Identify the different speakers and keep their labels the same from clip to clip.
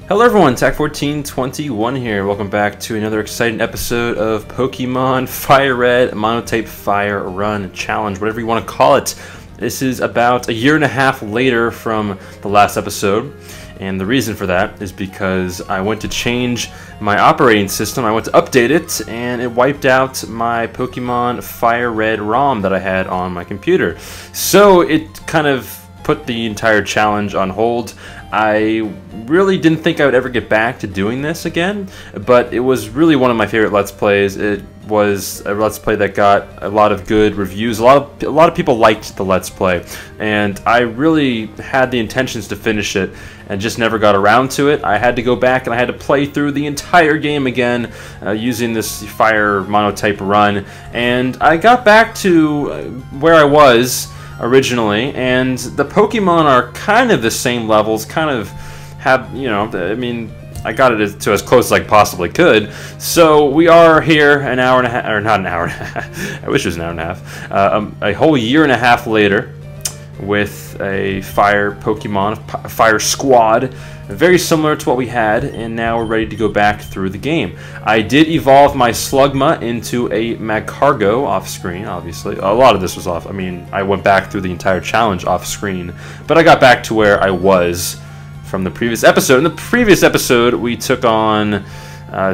Speaker 1: Hello everyone, TAC1421 here. Welcome back to another exciting episode of Pokemon FireRed MonoType Fire Run Challenge, whatever you want to call it. This is about a year and a half later from the last episode, and the reason for that is because I went to change my operating system. I went to update it, and it wiped out my Pokemon FireRed ROM that I had on my computer. So it kind of put the entire challenge on hold. I really didn't think I would ever get back to doing this again, but it was really one of my favorite Let's Plays. It was a Let's Play that got a lot of good reviews. A lot of people liked the Let's Play, and I really had the intentions to finish it and just never got around to it. I had to go back and I had to play through the entire game again using this Fire MonoType run, and I got back to where I was originally, and the Pokemon are kind of the same levels, kind of have, you know, I mean, I got it to as close as I possibly could. So we are here an hour and a half, or not an hour and a half, I wish it was an hour and a half, a whole year and a half later with a Fire Pokemon, Fire Squad, very similar to what we had, and now we're ready to go back through the game. I did evolve my Slugma into a Magcargo off screen, obviously. A lot of this was off. I mean, I went back through the entire challenge off screen, but I got back to where I was from the previous episode. In the previous episode, we took on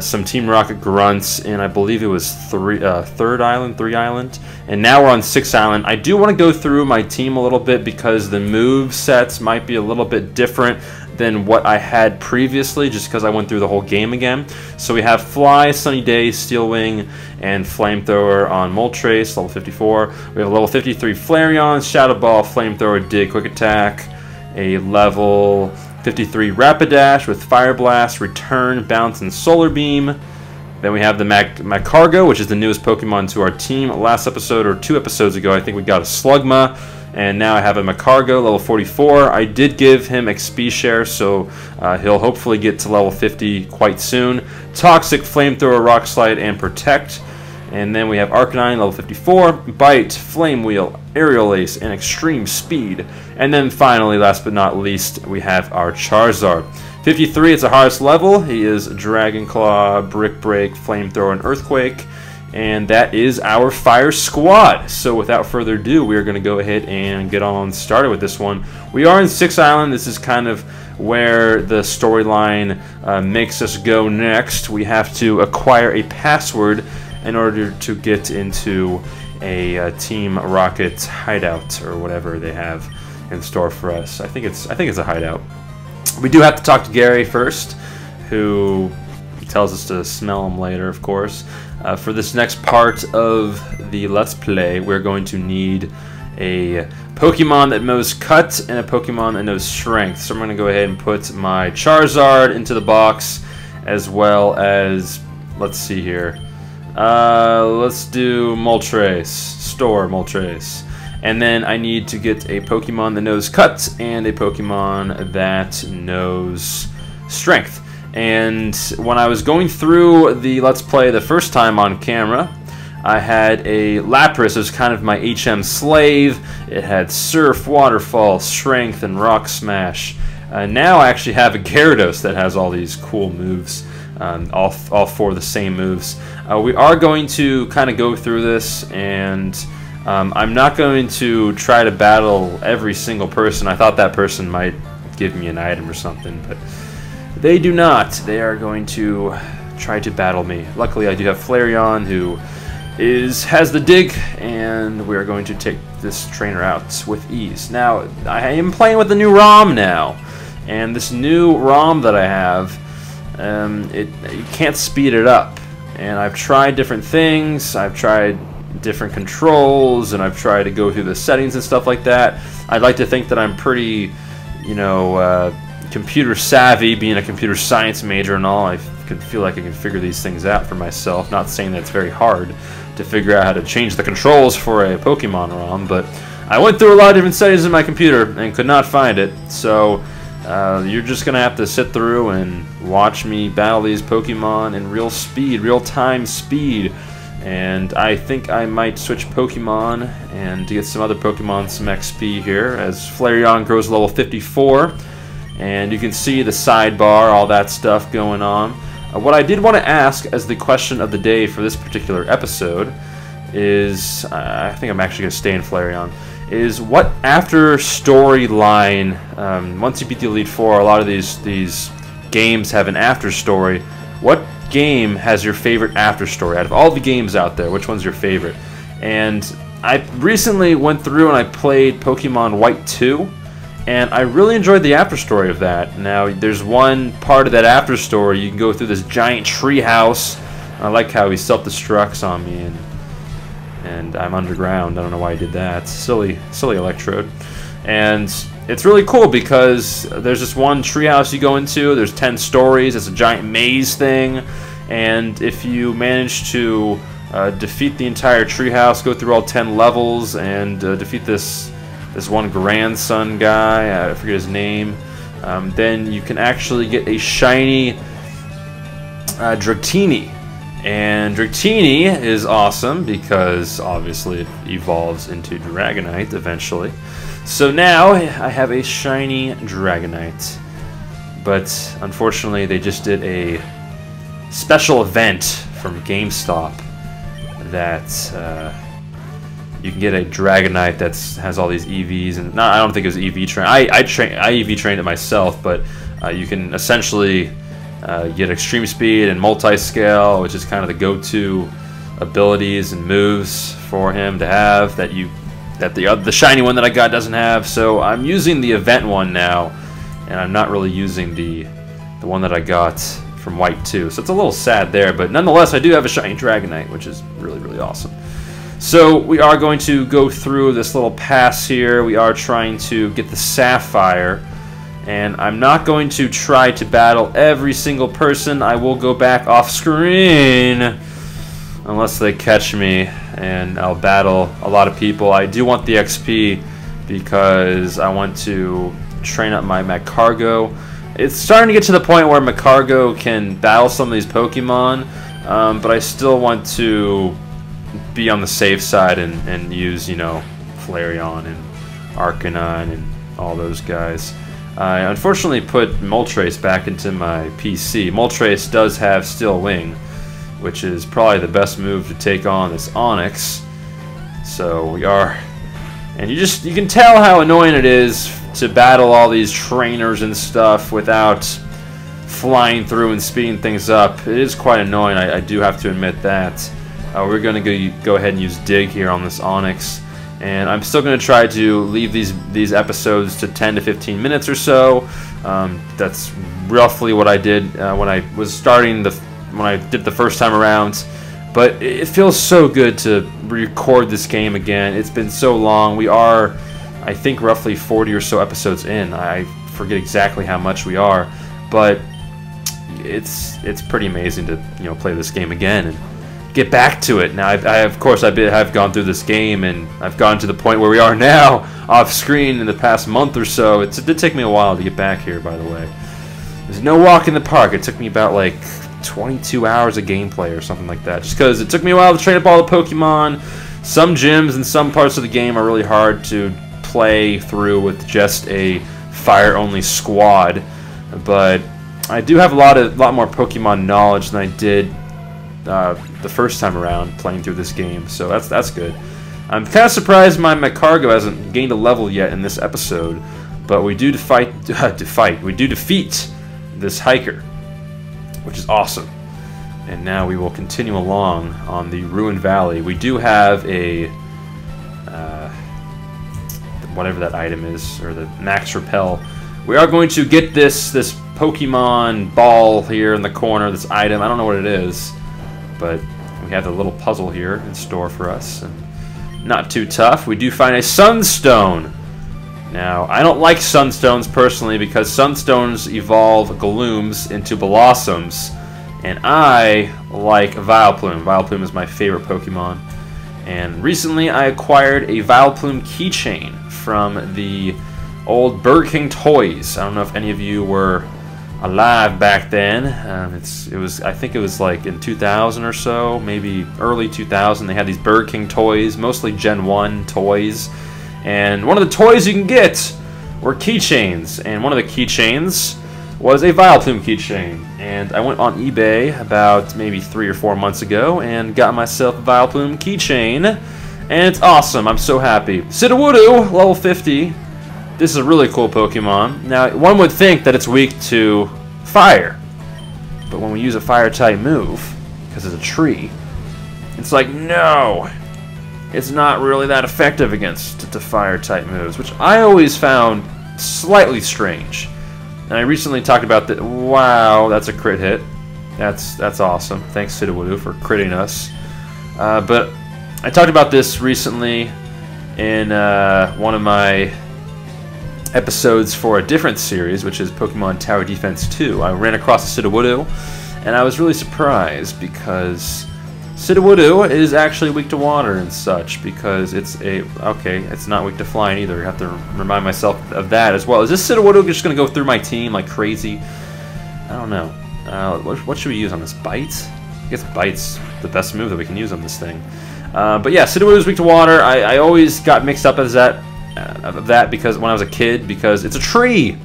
Speaker 1: some Team Rocket grunts, and I believe it was three island, and now we're on 6th island. I do want to go through my team a little bit because the move sets might be a little bit different than what I had previously, just because I went through the whole game again. So we have Fly, Sunny Day, Steel Wing, and Flamethrower on Moltres, level 54. We have a level 53 Flareon, Shadow Ball, Flamethrower, Dig, Quick Attack, a level 53 Rapidash with Fire Blast, Return, Bounce, and Solar Beam. Then we have the Magcargo, which is the newest Pokemon to our team. Last episode, or 2 episodes ago, I think we got a Slugma, and now I have a Magcargo, level 44. I did give him XP share, so he'll hopefully get to level 50 quite soon. Toxic, Flamethrower, Rock Slide, and Protect. And then we have Arcanine, level 54, Bite, Flame Wheel, Aerial Ace, and Extreme Speed. And then finally, last but not least, we have our Charizard. 53, it's the hardest level. He is Dragon Claw, Brick Break, Flamethrower, and Earthquake. And that is our Fire Squad. So without further ado, we are going to go ahead and get on started with this one. We are in 6th Island. This is kind of where the storyline makes us go next. We have to acquire a password in order to get into a Team Rocket hideout, or whatever they have in store for us. I think it's a hideout. We do have to talk to Gary first, who tells us to smell him later, of course. For this next part of the Let's Play, we're going to need a Pokemon that knows Cut and a Pokemon that knows Strength. So I'm going to go ahead and put my Charizard into the box, as well as, let's see here, let's do Moltres, store Moltres. And then I need to get a Pokemon that knows Cut and a Pokemon that knows Strength. And when I was going through the Let's Play the first time on camera, I had a Lapras. It was kind of my HM slave. It had Surf, Waterfall, Strength, and Rock Smash. Now I actually have a Gyarados that has all these cool moves, all 4 of the same moves. We are going to kind of go through this, and I'm not going to try to battle every single person. I thought that person might give me an item or something, but they do not. They are going to try to battle me. Luckily, I do have Flareon, who has the Dig, and we are going to take this trainer out with ease. Now, I am playing with the new ROM now, and this new ROM that I have, you can't speed it up. And I've tried different things. I've tried different controls, and I've tried to go through the settings and stuff like that. I'd like to think that I'm pretty, you know, computer savvy, being a computer science major and all. I could feel like I can figure these things out for myself. Not saying that it's very hard to figure out how to change the controls for a Pokemon ROM, but I went through a lot of different settings in my computer and could not find it. So you're just gonna have to sit through and watch me battle these Pokemon in real speed, real-time speed. And I think I might switch Pokemon and to get some other Pokemon some XP here, as Flareon grows to level 54. and you can see the sidebar, all that stuff going on. What I did want to ask as the question of the day for this particular episode is, I think I'm actually going to stay in Flareon, is what after storyline, once you beat the Elite Four, a lot of these games have an after story. What game has your favorite after story? Out of all the games out there, which one's your favorite? And I recently went through and I played Pokemon White 2, and I really enjoyed the after story of that. Now, there's one part of that after story, you can go through this giant tree house. I like how he self-destructs on me, and I'm underground. I don't know why he did that. Silly Electrode. And it's really cool because there's this one treehouse you go into, there's 10 stories, it's a giant maze thing, and if you manage to defeat the entire treehouse, go through all 10 levels, and defeat this one grandson guy, I forget his name, then you can actually get a shiny Dratini. And Dratini is awesome because obviously it evolves into Dragonite eventually. So now I have a shiny Dragonite, but unfortunately they just did a special event from GameStop that you can get a Dragonite that has all these EVs, and I don't think it was EV train. I EV trained it myself, but you can essentially get extreme speed and multi-scale, which is kind of the go-to abilities and moves for him to have that the shiny one that I got doesn't have. So I'm using the event one now, and I'm not really using the one that I got from White 2. So it's a little sad there, but nonetheless I do have a shiny Dragonite, which is really, really awesome. So we are going to go through this little pass here. We are trying to get the Sapphire, and I'm not going to try to battle every single person. I will go back off screen unless they catch me, and I'll battle a lot of people. I do want the XP because I want to train up my Magcargo. It's starting to get to the point where Magcargo can battle some of these Pokemon, but I still want to be on the safe side and use, you know, Flareon and Arcanine and all those guys. I unfortunately put Moltres back into my PC. Moltres does have Steel Wing, which is probably the best move to take on this Onix. So we are, and you can tell how annoying it is to battle all these trainers and stuff without flying through and speeding things up. It is quite annoying, I do have to admit that. We're going to go ahead and use Dig here on this Onix, and I'm still going to try to leave these episodes to 10 to 15 minutes or so. That's roughly what I did when I was starting when I did the first time around. But it feels so good to record this game again. It's been so long. We are, I think, roughly 40 or so episodes in. I forget exactly how much we are, but it's pretty amazing to, you know, play this game again and get back to it. Now, of course, I've gone through this game, and I've gone to the point where we are now, off screen, in the past month or so. It did take me a while to get back here, by the way. There's no walk in the park. It took me about, like, 22 hours of gameplay or something like that, just because it took me a while to train up all the Pokemon. Some gyms and some parts of the game are really hard to play through with just a fire-only squad, but I do have a lot more Pokemon knowledge than I did the first time around playing through this game, so that's good. I'm kind of surprised my Magcargo hasn't gained a level yet in this episode, but we do defeat this hiker, which is awesome. And now we will continue along on the Ruined Valley. We do have a whatever that item is, or the Max Repel. We are going to get this Pokemon ball here in the corner, this item. I don't know what it is, but we have a little puzzle here in store for us. And not too tough. We do find a Sunstone. Now, I don't like Sunstones personally because Sunstones evolve Glooms into Blossoms, and I like Vileplume. Vileplume is my favorite Pokemon. And recently I acquired a Vileplume keychain from the old Burger King toys. I don't know if any of you were alive back then. I think it was like in 2000 or so, maybe early 2000. They had these Burger King toys, mostly Gen 1 toys. And one of the toys you can get were keychains, and one of the keychains was a Vileplume keychain. And I went on eBay about maybe 3 or 4 months ago and got myself a Vileplume keychain, and it's awesome. I'm so happy. Sudowoodo, level 50. This is a really cool Pokemon. Now, one would think that it's weak to fire, but when we use a fire-type move, because it's a tree, it's like, no, it's not really that effective against the fire-type moves, which I always found slightly strange. And I recently talked about that. Wow, that's a crit hit. That's awesome. Thanks, Sudowoodo, for critting us. But I talked about this recently in one of my episodes for a different series, which is Pokemon Tower Defense 2. I ran across a Sudowoodo, and I was really surprised because Sudowoodo is actually weak to water and such, because it's it's not weak to flying either. I have to remind myself of that as well. Is this Sudowoodo just going to go through my team like crazy? I don't know. What should we use on this? Bite? I guess Bite's the best move that we can use on this thing. But yeah, Sudowoodo is weak to water. I always got mixed up as that because when I was a kid, because it's a tree,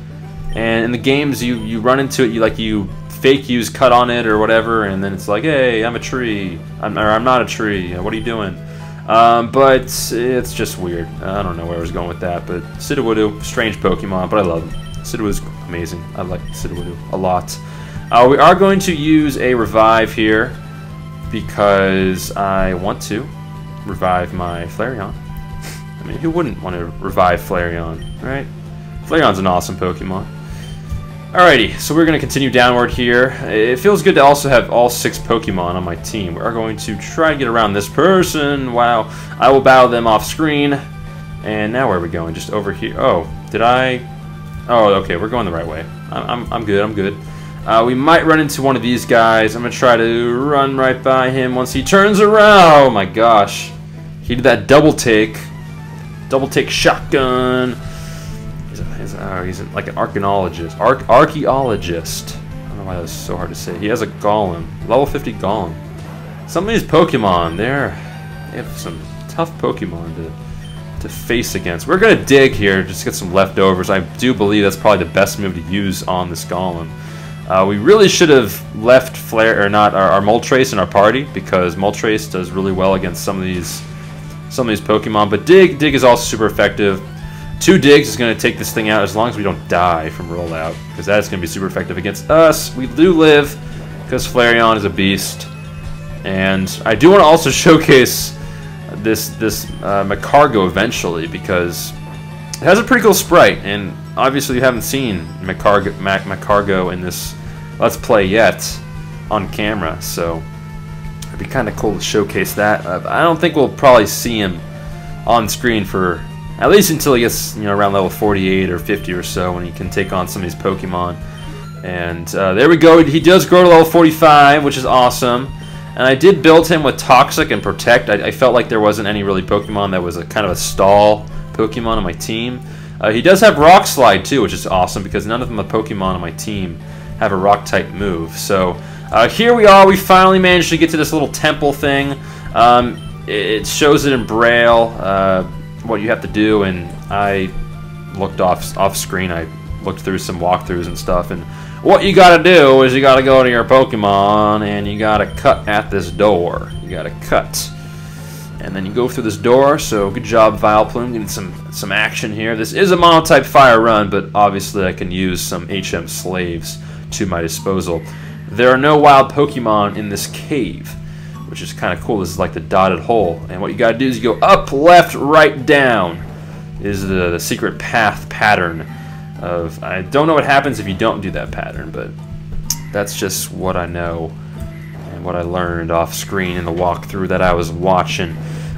Speaker 1: and in the games you run into it, you fake use cut on it or whatever, and then it's like, hey, I'm a tree, I'm not a tree, what are you doing? But it's just weird. I don't know where I was going with that, but Sudowoodo, strange Pokemon, but I love him. Sudowoodo's amazing. I like Sudowoodo a lot. We are going to use a revive here because I want to revive my Flareon. I mean, who wouldn't want to revive Flareon, right? Flareon's an awesome Pokemon. Alrighty, so we're going to continue downward here. It feels good to also have all 6 Pokemon on my team. We are going to try to get around this person. Wow. I will battle them off screen. And now where are we going? Just over here. Oh, did I? Oh, okay, we're going the right way. I'm good, I'm good. We might run into one of these guys. I'm going to try to run right by him once he turns around. Oh my gosh. He did that double take. Double take shotgun. He's like an archaeologist. Archaeologist. I don't know why that's so hard to say. He has a Golem. Level 50 Golem. Some of these Pokemon, they have some tough Pokemon to face against. We're going to dig here just to get some leftovers. I do believe that's probably the best move to use on this Golem. We really should have left our Moltres in our party, because Moltres does really well against some of these Pokemon. But dig is also super effective. 2 digs is going to take this thing out as long as we don't die from rollout, because that is going to be super effective against us. We do live because Flareon is a beast. And I do want to also showcase this Magcargo eventually, because it has a pretty cool sprite, and obviously you haven't seen Magcargo in this Let's Play yet on camera, so it'd be kind of cool to showcase that. I don't think we'll probably see him on screen for at least until he gets, around level 48 or 50 or so, when he can take on some of these Pokemon. And there we go. He does grow to level 45, which is awesome. And I did build him with Toxic and Protect. I felt like there wasn't any really Pokemon that was a kind of a stall Pokemon on my team. He does have Rock Slide too, which is awesome, because none of the Pokemon on my team have a Rock-type move. So here we are. We finally managed to get to this little temple thing. It shows it in Braille. What you have to do, and I looked off screen. I looked through some walkthroughs and stuff, and what you gotta do is you gotta go to your Pokemon and you gotta cut at this door. You gotta cut, and then you go through this door. So good job, Vileplume, getting some action here. This is a mono-type fire run, but obviously I can use some HM slaves to my disposal. There are no wild Pokemon in this cave, which is kind of cool. This is like the dotted hole, and what you gotta do is you go up, left, right, down is the secret path pattern of, I don't know what happens if you don't do that pattern, but that's just what I know and what I learned off screen in the walkthrough that I was watching.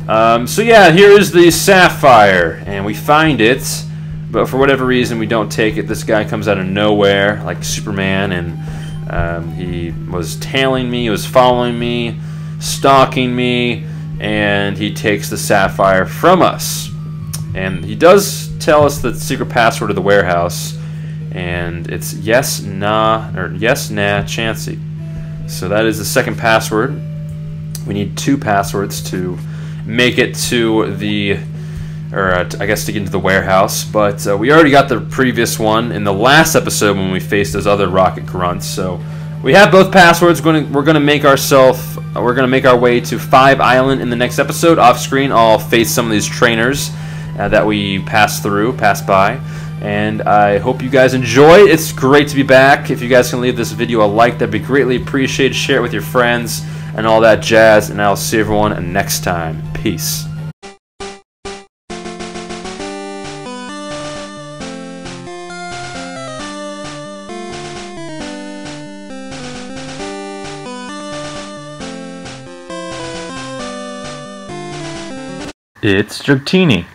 Speaker 1: So yeah, here is the Sapphire, and we find it, but for whatever reason we don't take it. This guy comes out of nowhere like Superman, and he was tailing me, he was following me, stalking me, and he takes the Sapphire from us. And he does tell us the secret password of the warehouse, and it's yes nah CHANSEY. So that is the second password. We need 2 passwords to make it to the or I guess to get into the warehouse. But we already got the previous one in the last episode when we faced those other rocket grunts. So we have both passwords. We're gonna make our way to 5 Island in the next episode. Off screen, I'll face some of these trainers that we passed by. And I hope you guys enjoy. It's great to be back. If you guys can leave this video a like, that'd be greatly appreciated. Share it with your friends and all that jazz. And I'll see everyone next time. Peace.
Speaker 2: It's Dratini.